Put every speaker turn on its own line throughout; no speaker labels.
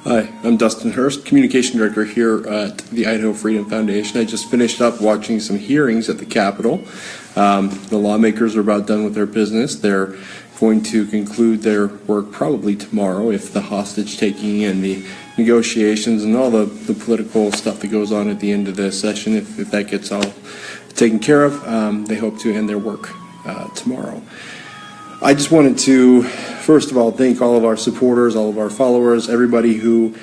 Hi, I'm Dustin Hurst, Communication Director here at the Idaho Freedom Foundation. I just finished up watching some hearings at the Capitol. The lawmakers are about done with their business. They're going to conclude their work probably tomorrow if the hostage-taking and the negotiations and all the political stuff that goes on at the end of the session, if that gets all taken care of, they hope to end their work tomorrow. I just wanted to, first of all, thank all of our supporters, all of our followers, everybody who,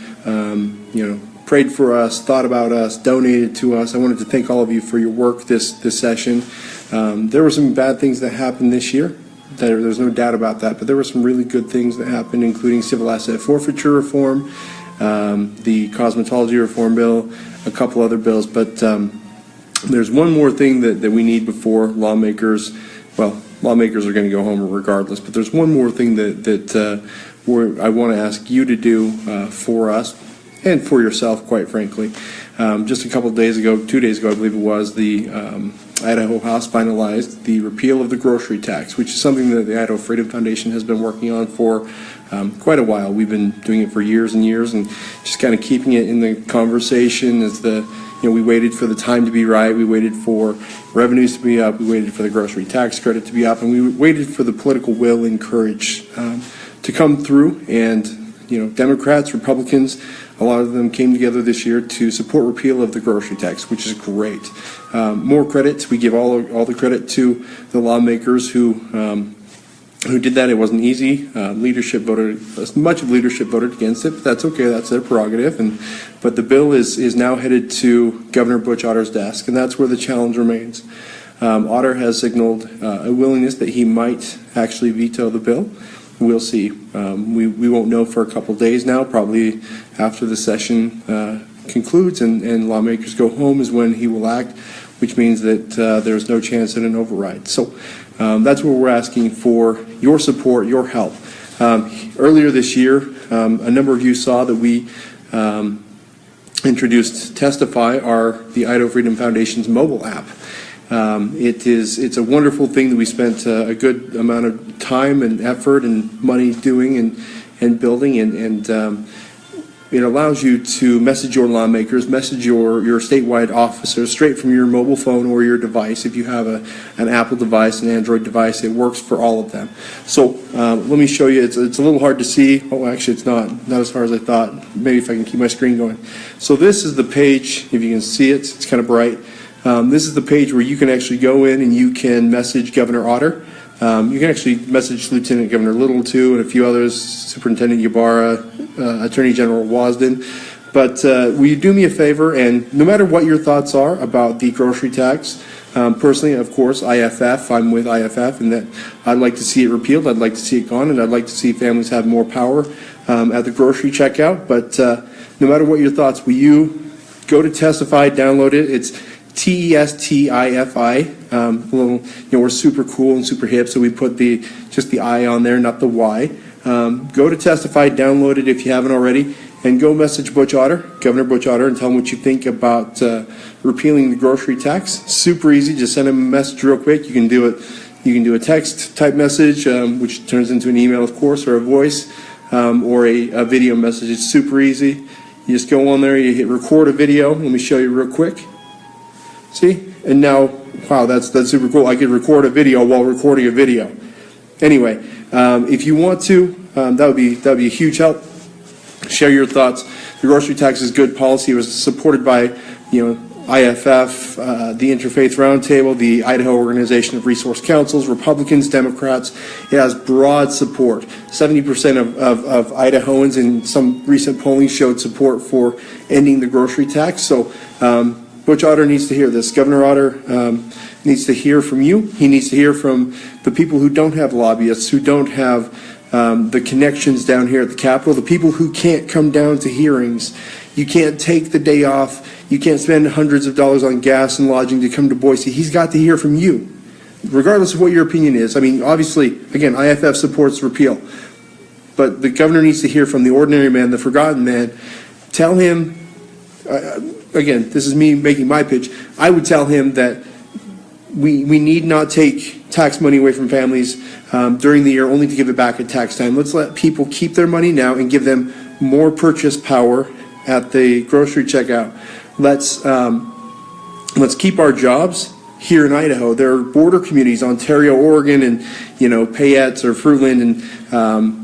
prayed for us, thought about us, donated to us. I wanted to thank all of you for your work this session. There were some bad things that happened this year. There's no doubt about that, but there were some really good things that happened, including civil asset forfeiture reform, the cosmetology reform bill, a couple other bills. But there's one more thing that we need before lawmakers are going to go home regardless, but there's one more thing that I want to ask you to do for us and for yourself, quite frankly. Just a couple of days ago, 2 days ago, I believe it was, the Idaho House finalized the repeal of the grocery tax, which is something that the Idaho Freedom Foundation has been working on for quite a while. We've been doing it for years and years and just kind of keeping it in the conversation as we waited for the time to be right. We waited for revenues to be up. We waited for the grocery tax credit to be up, and we waited for the political will and courage to come through. And Democrats, Republicans, a lot of them came together this year to support repeal of the grocery tax, which is great. More credit. We give all the credit to the lawmakers who did that. It wasn't easy. Much of leadership voted against it, but that's okay. That's their prerogative. But the bill is now headed to Governor Butch Otter's desk, and that's where the challenge remains. Otter has signaled a willingness that he might actually veto the bill. We'll see. We won't know for a couple days now. Probably after the session concludes and lawmakers go home is when he will act, which means that there's no chance at an override. So that's where we're asking for your support, your help. Earlier this year, a number of you saw that we introduced Testify, the Idaho Freedom Foundation's mobile app. It's a wonderful thing that we spent a good amount of time and effort and money doing and building, and it allows you to message your lawmakers, message your statewide officers straight from your mobile phone or your device. If you have an Apple device, an Android device, it works for all of them. So let me show you. It's a little hard to see. Oh, actually, it's not as far as I thought. Maybe if I can keep my screen going. So this is the page. If you can see it, it's kind of bright. This is the page where you can actually go in and you can message Governor Otter. You can actually message Lieutenant Governor Little too, and a few others, Superintendent Ybarra, Attorney General Wasden. But will you do me a favor, and no matter what your thoughts are about the grocery tax, personally, of course, I'm with IFF, and that I'd like to see it repealed, I'd like to see it gone, and I'd like to see families have more power at the grocery checkout. But no matter what your thoughts, will you go to Testify, download it? It's TESTIFI. We're super cool and super hip, so we put just the I on there, not the Y. Go to Testify, download it if you haven't already, and go message Butch Otter, Governor Butch Otter, and tell him what you think about repealing the grocery tax. Super easy. Just send him a message real quick. You can do it. You can do a text type message, which turns into an email, of course, or a voice, or a video message. It's super easy. You just go on there. You hit record a video. Let me show you real quick. See? And now, wow, that's super cool. I could record a video while recording a video. Anyway, if you want to, that would be a huge help. Share your thoughts. The grocery tax is good policy. It was supported by, IFF, the Interfaith Roundtable, the Idaho Organization of Resource Councils, Republicans, Democrats. It has broad support. 70% of Idahoans in some recent polling showed support for ending the grocery tax. So Butch Otter needs to hear this. Governor Otter needs to hear from you. He needs to hear from the people who don't have lobbyists, who don't have the connections down here at the Capitol, the people who can't come down to hearings. You can't take the day off. You can't spend hundreds of dollars on gas and lodging to come to Boise. He's got to hear from you, regardless of what your opinion is. I mean, obviously, again, IFF supports repeal, but the governor needs to hear from the ordinary man, the forgotten man. Tell him, again, this is me making my pitch, I would tell him that we need not take tax money away from families during the year only to give it back at tax time. Let's let people keep their money now and give them more purchase power at the grocery checkout. Let's keep our jobs here in Idaho. There are border communities, Ontario, Oregon, and Payette or Fruitland, and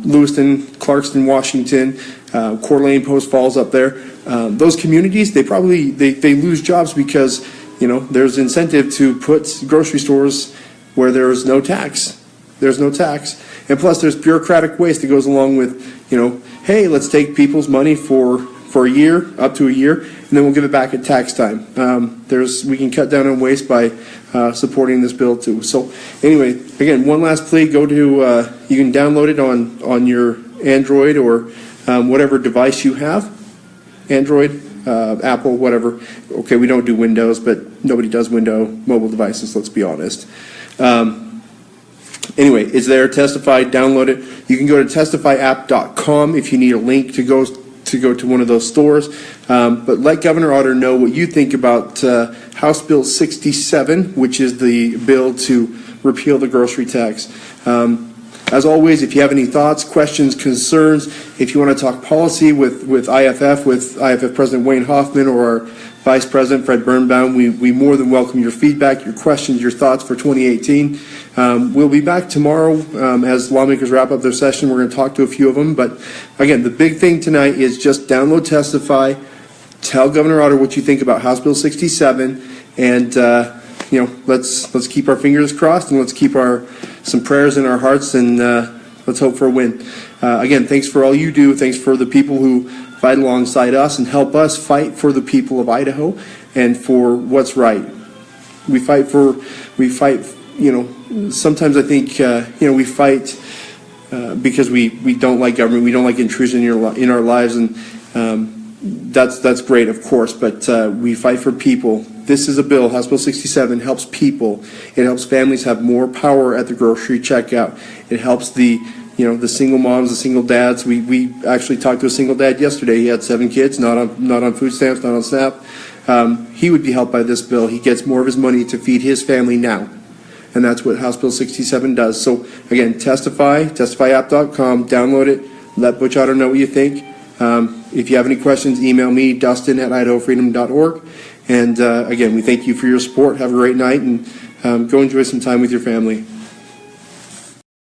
Lewiston, Clarkston, Washington, Coeur d'Alene, Post Falls up there. Those communities, they lose jobs because there's incentive to put grocery stores where there's no tax. There's no tax, and plus there's bureaucratic waste that goes along with hey, let's take people's money for a year, up to a year, and then we'll give it back at tax time. We can cut down on waste by supporting this bill too. So anyway, again, one last plea: go to you can download it on your Android or whatever device you have, Android, Apple, whatever. Okay, we don't do Windows, but nobody does mobile devices. Let's be honest. Anyway, it's there. Testify. Download it. You can go to testifyapp.com if you need a link to go to one of those stores. But let Governor Otter know what you think about House Bill 67, which is the bill to repeal the grocery tax. As always, if you have any thoughts, questions, concerns, if you want to talk policy with IFF President Wayne Hoffman or our Vice President Fred Birnbaum, we more than welcome your feedback, your questions, your thoughts for 2018. We'll be back tomorrow as lawmakers wrap up their session. We're going to talk to a few of them. But again, the big thing tonight is just download Testify, tell Governor Otter what you think about House Bill 67, and let's keep our fingers crossed and let's keep some prayers in our hearts, and let's hope for a win. Again, thanks for all you do. Thanks for the people who fight alongside us and help us fight for the people of Idaho and for what's right. We fight. Sometimes I think we fight because we don't like government. We don't like intrusion in our lives, and that's great, of course. But we fight for people. This is a bill, House Bill 67, helps people. It helps families have more power at the grocery checkout. It helps the single moms, the single dads. We actually talked to a single dad yesterday. He had 7 kids, not on food stamps, not on SNAP. He would be helped by this bill. He gets more of his money to feed his family now. And that's what House Bill 67 does. So again, testifyapp.com, download it, let Butch Otter know what you think. If you have any questions, email me, dustin@idahofreedom.org. And again, we thank you for your support. Have a great night, and go enjoy some time with your family.